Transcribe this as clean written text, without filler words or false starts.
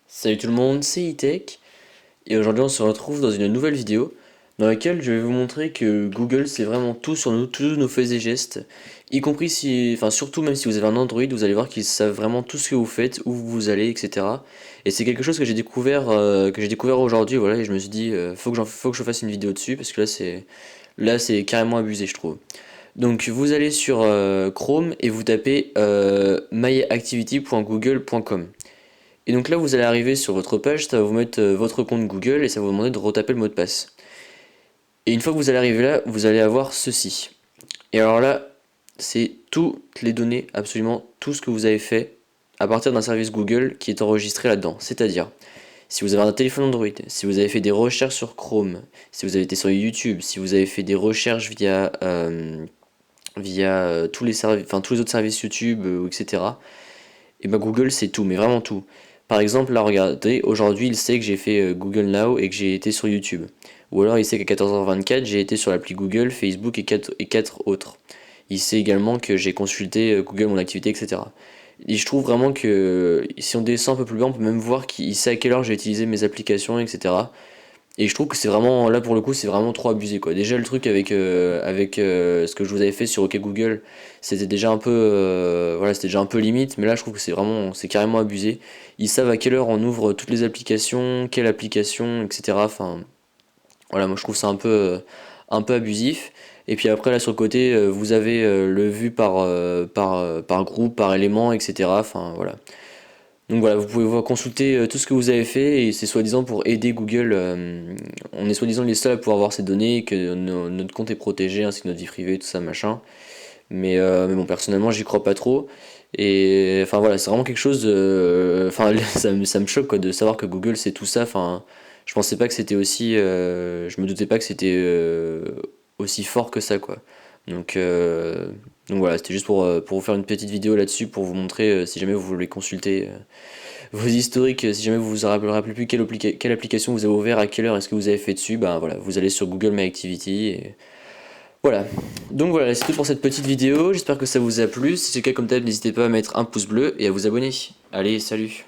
Salut tout le monde, c'est E-Tech et aujourd'hui on se retrouve dans une nouvelle vidéo dans laquelle je vais vous montrer que Google c'est vraiment tout sur nous, tous nos faits et gestes, y compris si, enfin surtout même si vous avez un Android, vous allez voir qu'ils savent vraiment tout ce que vous faites, où vous allez, etc. Et c'est quelque chose que j'ai découvert aujourd'hui, voilà, et je me suis dit faut que je fasse une vidéo dessus parce que là c'est carrément abusé je trouve. Donc vous allez sur Chrome et vous tapez myactivity.google.com. Et donc là, vous allez arriver sur votre page, ça va vous mettre votre compte Google et ça va vous demander de retaper le mot de passe. Et une fois que vous allez arriver là, vous allez avoir ceci. Et alors là, c'est toutes les données, absolument tout ce que vous avez fait à partir d'un service Google qui est enregistré là-dedans. C'est-à-dire, si vous avez un téléphone Android, si vous avez fait des recherches sur Chrome, si vous avez été sur YouTube, si vous avez fait des recherches via tous les autres services YouTube, etc. Et bah Google c'est tout, mais vraiment tout. Par exemple, là regardez, aujourd'hui il sait que j'ai fait Google Now et que j'ai été sur YouTube. Ou alors il sait qu'à 14h24 j'ai été sur l'appli Google, Facebook et quatre autres. Il sait également que j'ai consulté Google mon activité, etc. Et je trouve vraiment que si on descend un peu plus bas, on peut même voir qu'il sait à quelle heure j'ai utilisé mes applications, etc. Et je trouve que c'est vraiment, là pour le coup, c'est vraiment trop abusé quoi. Déjà le truc avec ce que je vous avais fait sur OK Google, c'était déjà un peu, voilà, c'était déjà un peu limite, mais là je trouve que c'est carrément abusé. Ils savent à quelle heure on ouvre toutes les applications, quelle application, etc. Enfin, voilà, moi je trouve ça un peu abusif. Et puis après là sur le côté, vous avez le vu par groupe, par élément, etc. Enfin voilà. Donc voilà, vous pouvez voir consulter tout ce que vous avez fait et c'est soi-disant pour aider Google. On est soi-disant les seuls à pouvoir voir ces données, que notre compte est protégé ainsi que notre vie privée, tout ça machin. Mais bon, personnellement, j'y crois pas trop. Et enfin voilà, c'est vraiment quelque chose. Enfin, ça me choque quoi, de savoir que Google c'est tout ça. Enfin, je pensais pas que c'était aussi. Je me doutais pas que c'était aussi fort que ça quoi. Donc, euh, donc voilà, c'était juste pour vous faire une petite vidéo là-dessus, pour vous montrer si jamais vous voulez consulter vos historiques, si jamais vous vous rappelez plus quelle application vous avez ouvert, à quelle heure est-ce que vous avez fait dessus, ben voilà, vous allez sur Google My Activity et voilà. Donc voilà, c'est tout pour cette petite vidéo, j'espère que ça vous a plu, si c'est le cas comme d'hab, n'hésitez pas à mettre un pouce bleu et à vous abonner. Allez, salut!